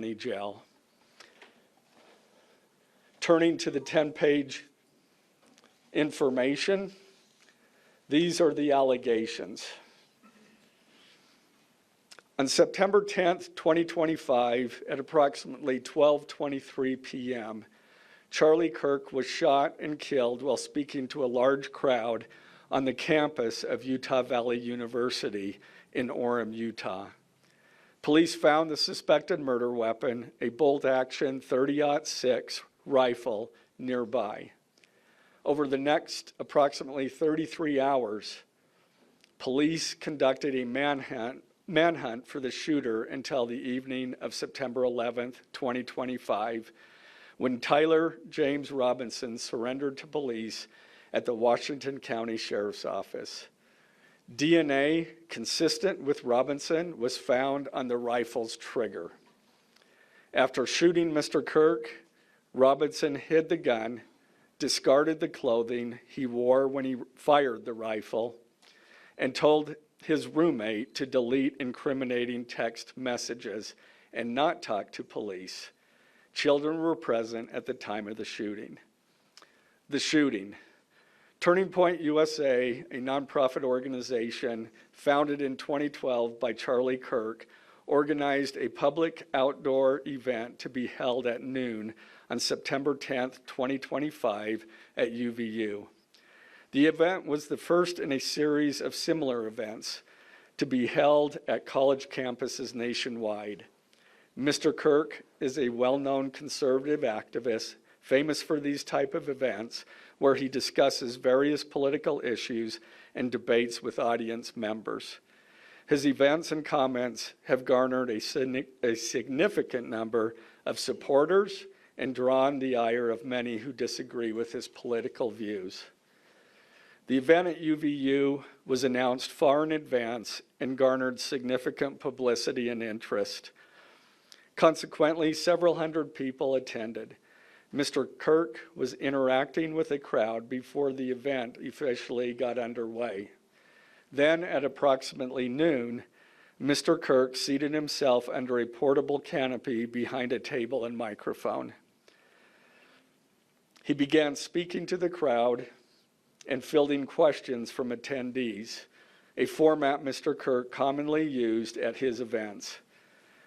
County Jail. Turning to the 10-page information, these are the allegations. On September 10th, 2025, at approximately 12:23 p.m., Charlie Kirk was shot and killed while speaking to a large crowd on the campus of Utah Valley University in Orem, Utah. Police found the suspected murder weapon, a bolt-action .30-06 rifle, nearby. Over the next approximately 33 hours, police conducted a manhunt for the shooter until the evening of September 11th, 2025, when Tyler James Robinson surrendered to police at the Washington County Sheriff's Office. DNA consistent with Robinson was found on the rifle's trigger. After shooting Mr. Kirk, Robinson hid the gun, discarded the clothing he wore when he fired the rifle, and told his roommate to delete incriminating text messages and not talk to police. Children were present at the time of the shooting. The shooting. Turning Point USA, a nonprofit organization founded in 2012 by Charlie Kirk, organized a public outdoor event to be held at noon on September 10th, 2025 at UVU. The event was the first in a series of similar events to be held at college campuses nationwide. Mr. Kirk is a well-known conservative activist famous for these type of events where he discusses various political issues and debates with audience members. His events and comments have garnered a significant number of supporters and drawn the ire of many who disagree with his political views. The event at UVU was announced far in advance and garnered significant publicity and interest. Consequently, several hundred people attended. Mr. Kirk was interacting with a crowd before the event officially got underway. Then, at approximately noon, Mr. Kirk seated himself under a portable canopy behind a table and microphone. He began speaking to the crowd and fielding questions from attendees, a format Mr. Kirk commonly used at his events.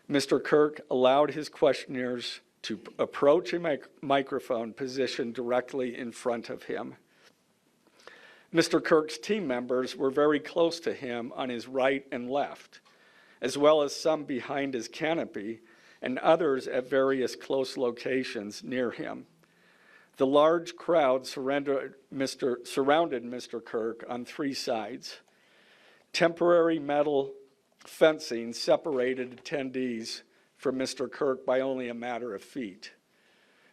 Mr. Kirk allowed his questioners to approach a microphone positioned directly in front of him. Mr. Kirk's team members were very close to him on his right and left, as well as some behind his canopy and others at various close locations near him. The large crowd surrounded Mr. Kirk on three sides. Temporary metal fencing separated attendees from Mr. Kirk by only a matter of feet.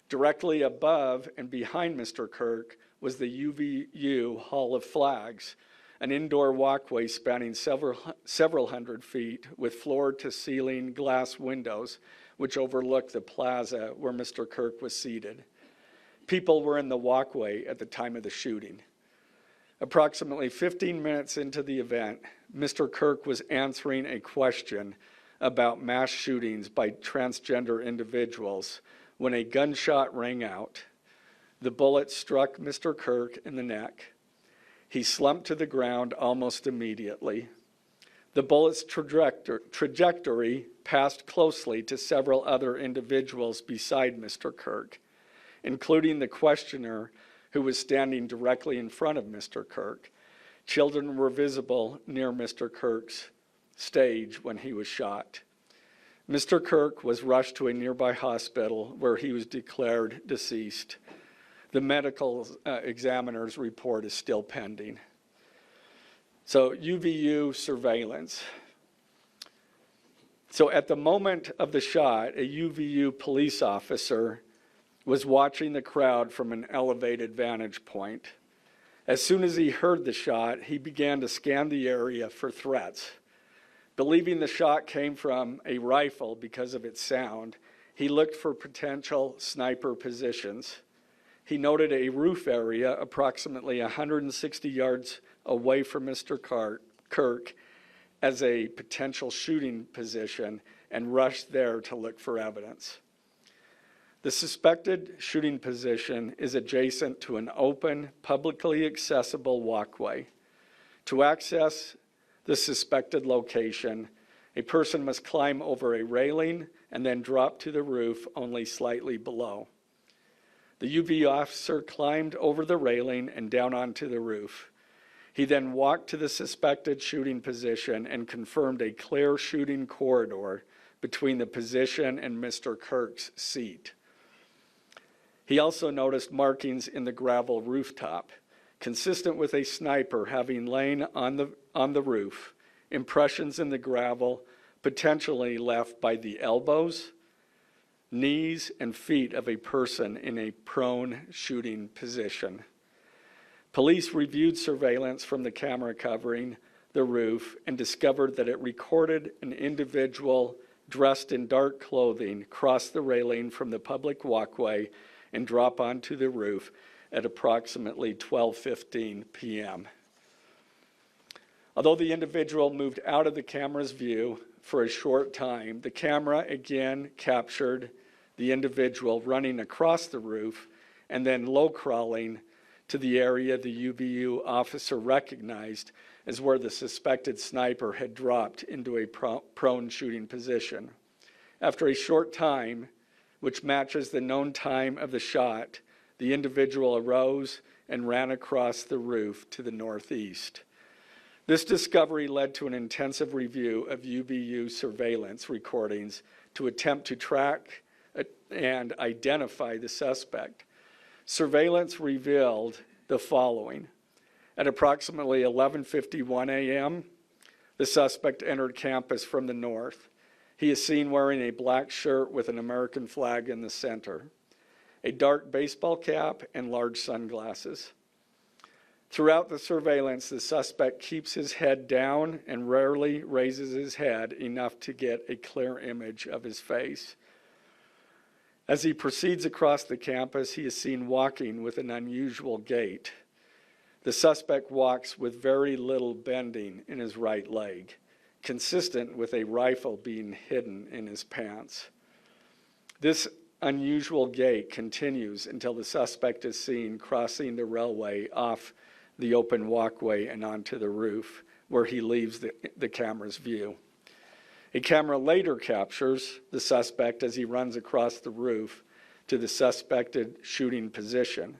Directly above and behind Mr. Kirk was the UVU Hall of Flags, an indoor walkway spanning several hundred feet with floor-to-ceiling glass windows which overlooked the plaza where Mr. Kirk was seated. People were in the walkway at the time of the shooting. Approximately 15 minutes into the event, Mr. Kirk was answering a question about mass shootings by transgender individuals when a gunshot rang out. The bullet struck Mr. Kirk in the neck. He slumped to the ground almost immediately. The bullet's trajectory passed closely to several other individuals beside Mr. Kirk, including the questioner who was standing directly in front of Mr. Kirk. Children were visible near Mr. Kirk's stage when he was shot. Mr. Kirk was rushed to a nearby hospital where he was declared deceased. The medical examiner's report is still pending. So UVU surveillance. So at the moment of the shot, a UVU police officer was watching the crowd from an elevated vantage point. As soon as he heard the shot, he began to scan the area for threats. Believing the shot came from a rifle because of its sound, he looked for potential sniper positions. He noted a roof area approximately 160 yards away from Mr. Kirk as a potential shooting position and rushed there to look for evidence. The suspected shooting position is adjacent to an open, publicly accessible walkway. To access the suspected location, a person must climb over a railing and then drop to the roof only slightly below. The UV officer climbed over the railing and down onto the roof. He then walked to the suspected shooting position and confirmed a clear shooting corridor between the position and Mr. Kirk's seat. He also noticed markings in the gravel rooftop, consistent with a sniper having lain on the roof, impressions in the gravel potentially left by the elbows, knees, and feet of a person in a prone shooting position. Police reviewed surveillance from the camera covering the roof and discovered that it recorded an individual dressed in dark clothing cross the railing from the public walkway and drop onto the roof at approximately 12:15 p.m. Although the individual moved out of the camera's view for a short time, the camera again captured the individual running across the roof and then low crawling to the area the UVU officer recognized as where the suspected sniper had dropped into a prone shooting position. After a short time, which matches the known time of the shot, the individual arose and ran across the roof to the northeast. This discovery led to an intensive review of UVU surveillance recordings to attempt to track and identify the suspect. Surveillance revealed the following. At approximately 11:51 a.m., the suspect entered campus from the north. He is seen wearing a black shirt with an American flag in the center, a dark baseball cap, and large sunglasses. Throughout the surveillance, the suspect keeps his head down and rarely raises his head enough to get a clear image of his face. As he proceeds across the campus, he is seen walking with an unusual gait. The suspect walks with very little bending in his right leg, consistent with a rifle being hidden in his pants. This unusual gait continues until the suspect is seen crossing the railway off the open walkway and onto the roof, where he leaves the camera's view. A camera later captures the suspect as he runs across the roof to the suspected shooting position.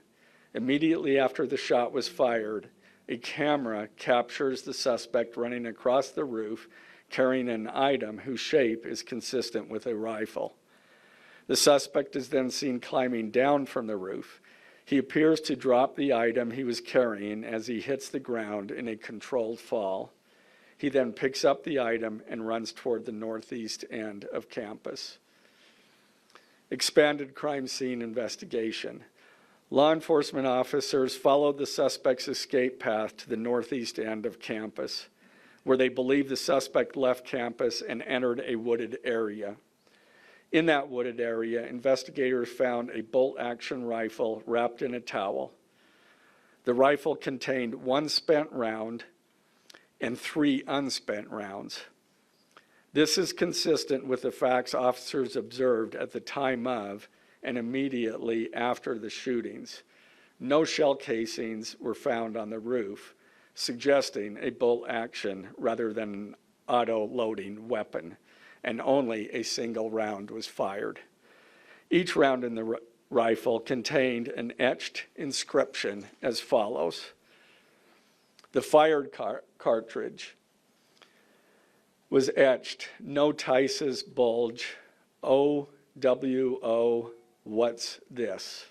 Immediately after the shot was fired, a camera captures the suspect running across the roof carrying an item whose shape is consistent with a rifle. The suspect is then seen climbing down from the roof. He appears to drop the item he was carrying as he hits the ground in a controlled fall. He then picks up the item and runs toward the northeast end of campus. Expanded crime scene investigation. Law enforcement officers followed the suspect's escape path to the northeast end of campus, where they believe the suspect left campus and entered a wooded area. In that wooded area, investigators found a bolt-action rifle wrapped in a towel. The rifle contained one spent round and 3 unspent rounds. This is consistent with the facts officers observed at the time of and immediately after the shootings. No shell casings were found on the roof, suggesting a bolt action rather than an auto-loading weapon, and only a single round was fired. Each round in the rifle contained an etched inscription as follows. The fired cartridge was etched, "No Tice's bulge, OWO, what's this?"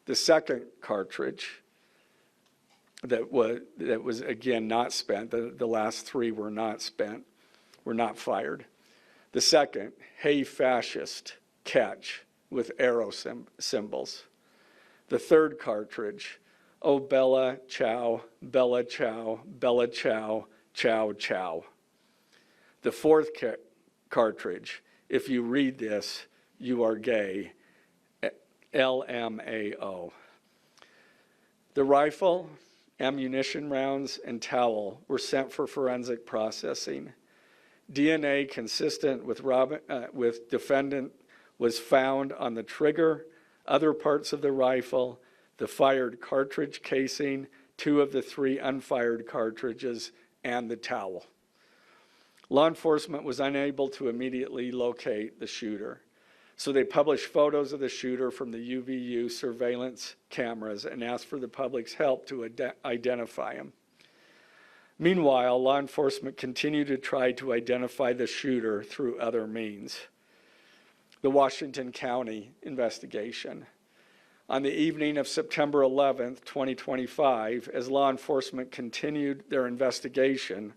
The second cartridge that was again not spent, the last 3 were not spent, were not fired. The second, "Hey fascist, catch," with arrow symbols. The third cartridge, "Oh Bella Chow, Bella Chow, Bella Chow, Chow Chow." The fourth cartridge, "If you read this, you are gay," LMAO. The rifle, ammunition rounds, and towel were sent for forensic processing. DNA consistent with defendant was found on the trigger, other parts of the rifle, the fired cartridge casing, 2 of the 3 unfired cartridges, and the towel. Law enforcement was unable to immediately locate the shooter, so they published photos of the shooter from the UVU surveillance cameras and asked for the public's help to identify him. Meanwhile, law enforcement continued to try to identify the shooter through other means. The Washington County investigation. On the evening of September 11th, 2025, as law enforcement continued their investigation,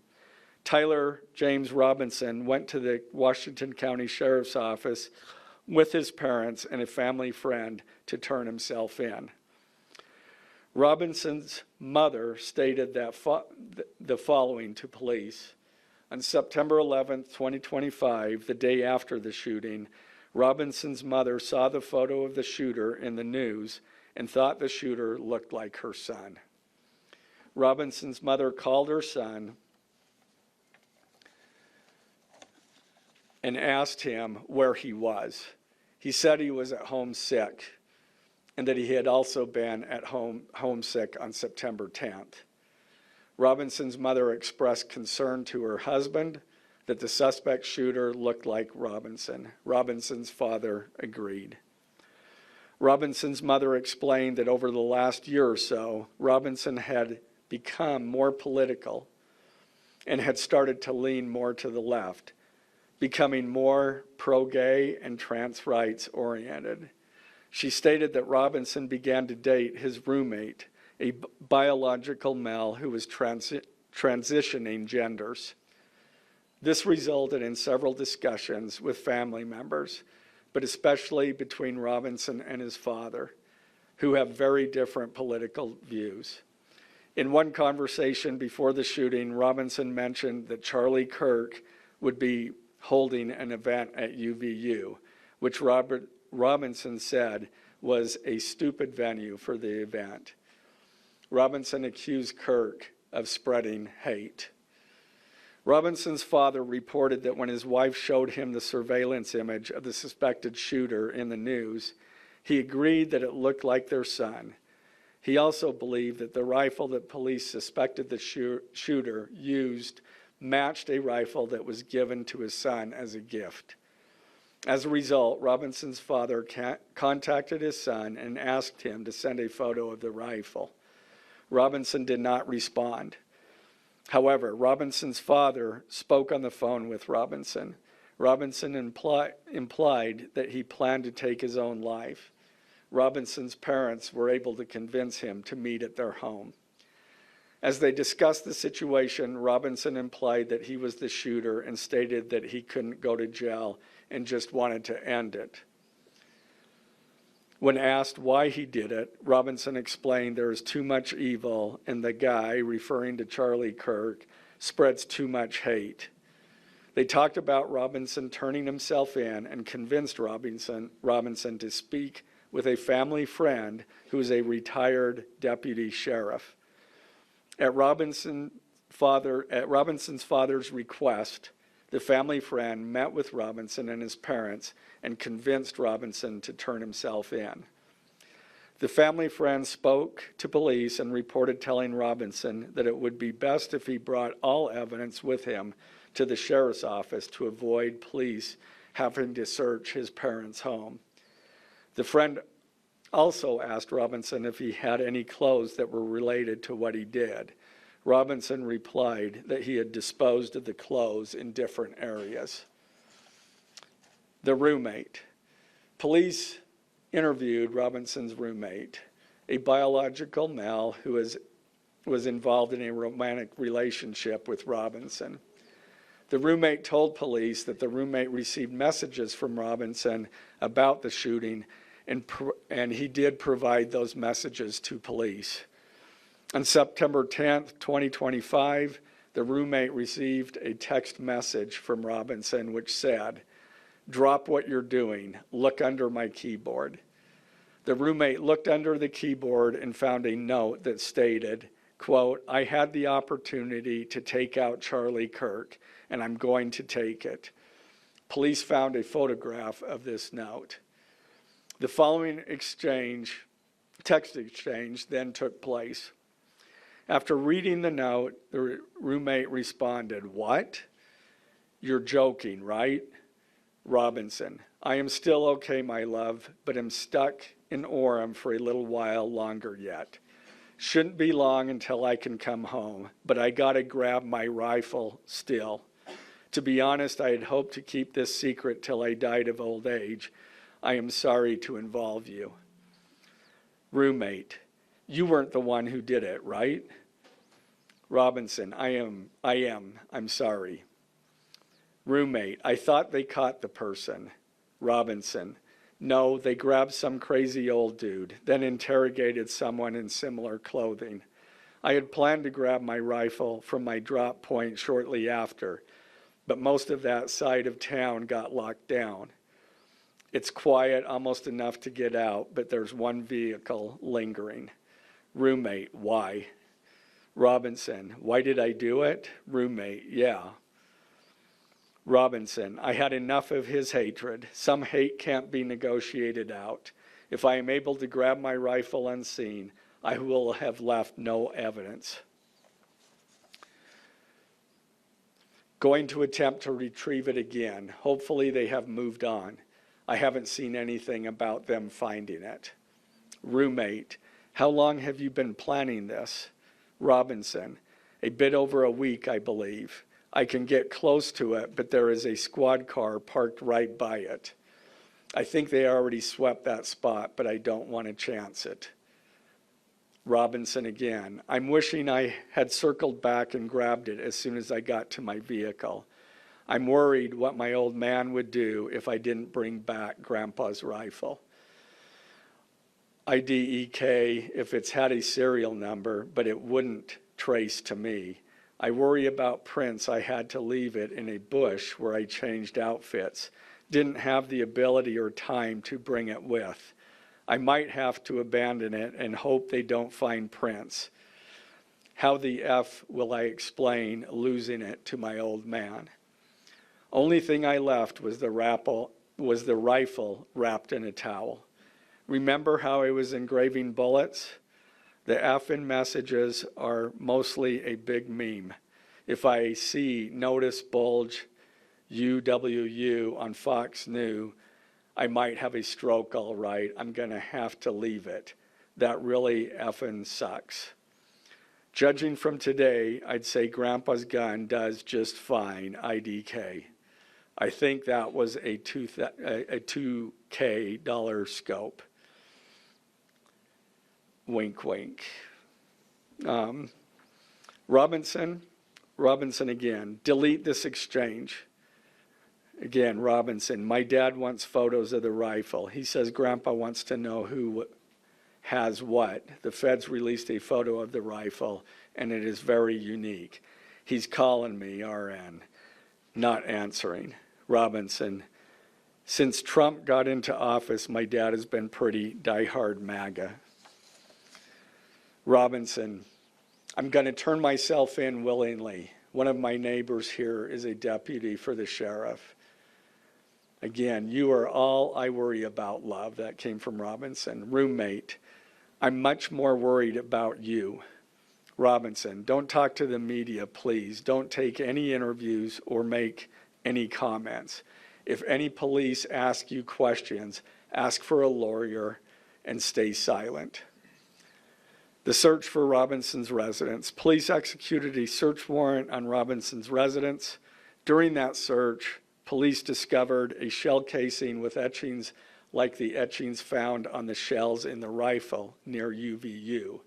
Tyler James Robinson went to the Washington County Sheriff's Office with his parents and a family friend to turn himself in. Robinson's mother stated that the following to police. On September 11th, 2025, the day after the shooting, Robinson's mother saw the photo of the shooter in the news and thought the shooter looked like her son. Robinson's mother called her son and asked him where he was. He said he was at home sick and that he had also been at home homesick on September 10th. Robinson's mother expressed concern to her husband that the suspect shooter looked like Robinson. Robinson's father agreed. Robinson's mother explained that over the last year or so, Robinson had become more political and had started to lean more to the left, becoming more pro-gay and trans rights oriented. She stated that Robinson began to date his roommate, a biological male who was transitioning genders. This resulted in several discussions with family members, but especially between Robinson and his father, who have very different political views. In one conversation before the shooting, Robinson mentioned that Charlie Kirk would be holding an event at UVU, which Robinson said was a stupid venue for the event. Robinson accused Kirk of spreading hate. Robinson's father reported that when his wife showed him the surveillance image of the suspected shooter in the news, he agreed that it looked like their son. He also believed that the rifle that police suspected the shooter used matched a rifle that was given to his son as a gift. As a result, Robinson's father contacted his son and asked him to send a photo of the rifle. Robinson did not respond. However, Robinson's father spoke on the phone with Robinson. Robinson implied that he planned to take his own life. Robinson's parents were able to convince him to meet at their home. As they discussed the situation, Robinson implied that he was the shooter and stated that he couldn't go to jail and just wanted to end it. When asked why he did it, Robinson explained there is too much evil and the guy, referring to Charlie Kirk, spreads too much hate. They talked about Robinson turning himself in and convinced Robinson to speak with a family friend who is a retired deputy sheriff. At Robinson's father's request, the family friend met with Robinson and his parents and convinced Robinson to turn himself in. The family friend spoke to police and reported telling Robinson that it would be best if he brought all evidence with him to the sheriff's office to avoid police having to search his parents' home. The friend also asked Robinson if he had any clothes that were related to what he did. Robinson replied that he had disposed of the clothes in different areas. The roommate. Police interviewed Robinson's roommate, a biological male who was involved in a romantic relationship with Robinson. The roommate told police that the roommate received messages from Robinson about the shooting, and he did provide those messages to police. On September 10th, 2025, the roommate received a text message from Robinson which said, "Drop what you're doing, look under my keyboard." The roommate looked under the keyboard and found a note that stated, quote, "I had the opportunity to take out Charlie Kirk and I'm going to take it. Police found a photograph of this note. The following text exchange, then took place. After reading the note, the roommate responded, "What? You're joking, right?" Robinson: "I am still okay, my love, but am stuck in Orem for a little while longer yet. Shouldn't be long until I can come home, but I gotta grab my rifle still. To be honest, I had hoped to keep this secret till I died of old age. I am sorry to involve you." Roommate: "You weren't the one who did it, right?" Robinson: I am. I'm sorry." Roommate: "I thought they caught the person." Robinson: "No, they grabbed some crazy old dude, then interrogated someone in similar clothing. I had planned to grab my rifle from my drop point shortly after, but most of that side of town got locked down. It's quiet, almost enough to get out, but there's one vehicle lingering." Roommate: "Why?" Robinson: "Why did I do it?" Roommate: "Yeah." Robinson: "I had enough of his hatred. Some hate can't be negotiated out. If I am able to grab my rifle unseen, I will have left no evidence. Going to attempt to retrieve it again. Hopefully they have moved on. I haven't seen anything about them finding it." Roommate: "How long have you been planning this?" Robinson: "A bit over a week, I believe. I can get close to it, but there is a squad car parked right by it. I think they already swept that spot, but I don't want to chance it." Robinson again: "I'm wishing I had circled back and grabbed it as soon as I got to my vehicle. I'm worried what my old man would do if I didn't bring back Grandpa's rifle. IDEK if it's had a serial number, but it wouldn't trace to me. I worry about prints. I had to leave it in a bush where I changed outfits. Didn't have the ability or time to bring it with. I might have to abandon it and hope they don't find prints. How the F will I explain losing it to my old man? Only thing I left was the rifle wrapped in a towel. Remember how I was engraving bullets? The F in messages are mostly a big meme. If I see notice bulge UWU on Fox News, I might have a stroke all right. I'm going to have to leave it. That really effing sucks. Judging from today, I'd say Grandpa's gun does just fine, IDK. I think that was a $2K scope. Wink, wink. Robinson again, delete this exchange. Again, Robinson: "My dad wants photos of the rifle. He says Grandpa wants to know who has what. The feds released a photo of the rifle, and it is very unique. He's calling me, RN. Not answering." Robinson: "Since Trump got into office, my dad has been pretty diehard MAGA." Robinson: "I'm going to turn myself in willingly. One of my neighbors here is a deputy for the sheriff." Again, "You are all I worry about, love." That came from Robinson. Roommate: "I'm much more worried about you." Robinson: "Don't talk to the media, please. Don't take any interviews or make any comments. If any police ask you questions, ask for a lawyer and stay silent." The search for Robinson's residence. Police executed a search warrant on Robinson's residence. During that search, police discovered a shell casing with etchings like the etchings found on the shells in the rifle near UVU.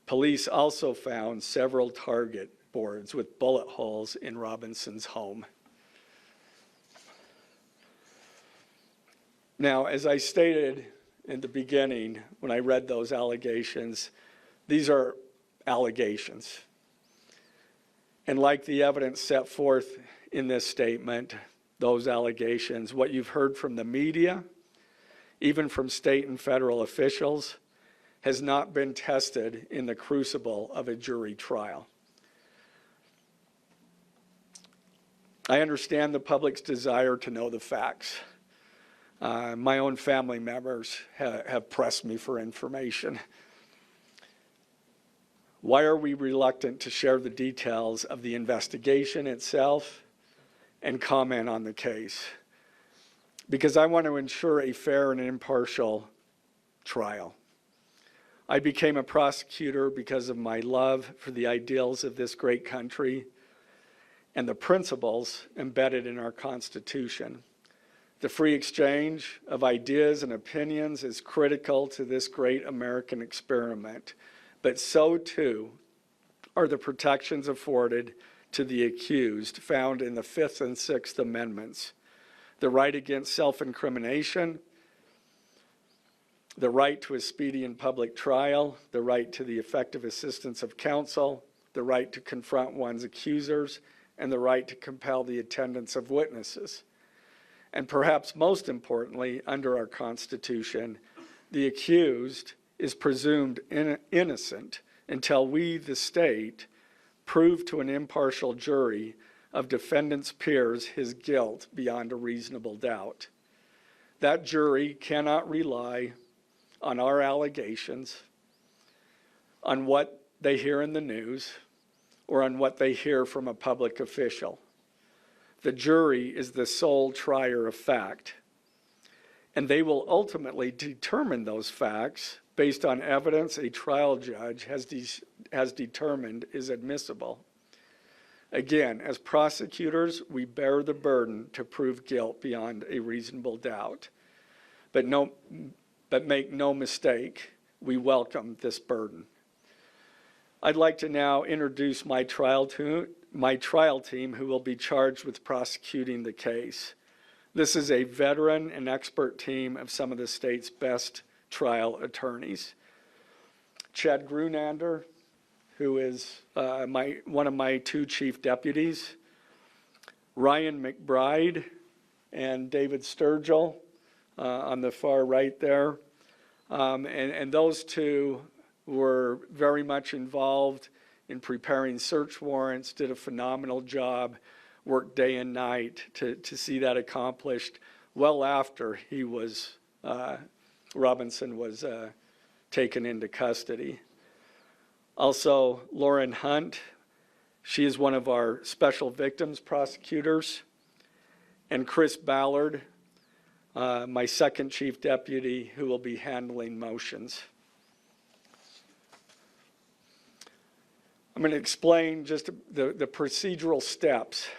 Police also found several target boards with bullet holes in Robinson's home. Now, as I stated in the beginning, when I read those allegations, these are allegations. And like the evidence set forth in this statement, those allegations, what you've heard from the media, even from state and federal officials, has not been tested in the crucible of a jury trial. I understand the public's desire to know the facts. My own family members have pressed me for information. Why are we reluctant to share the details of the investigation itself and comment on the case? Because I want to ensure a fair and impartial trial. I became a prosecutor because of my love for the ideals of this great country and the principles embedded in our Constitution. The free exchange of ideas and opinions is critical to this great American experiment, but so too are the protections afforded to the accused found in the Fifth and Sixth Amendments. The right against self-incrimination, the right to a speedy and public trial, the right to the effective assistance of counsel, the right to confront one's accusers, and the right to compel the attendance of witnesses. And perhaps most importantly, under our Constitution, the accused is presumed innocent until we, the state, prove to an impartial jury of defendant's peers his guilt beyond a reasonable doubt. That jury cannot rely on our allegations, on what they hear in the news, or on what they hear from a public official. The jury is the sole trier of fact, and they will ultimately determine those facts based on evidence a trial judge has determined is admissible. Again, as prosecutors, we bear the burden to prove guilt beyond a reasonable doubt. But make no mistake, we welcome this burden. I'd like to now introduce my trial team who will be charged with prosecuting the case. This is a veteran and expert team of some of the state's best trial attorneys. Chad Grunander, who is one of my two chief deputies, Ryan McBride and David Sturgill on the far right there. And those two were very much involved in preparing search warrants, did a phenomenal job, worked day and night to see that accomplished well after he was, Robinson was taken into custody. Also, Lauren Hunt, she is one of our special victims prosecutors, and Chris Ballard, my second chief deputy, who will be handling motions. I'm going to explain just the procedural steps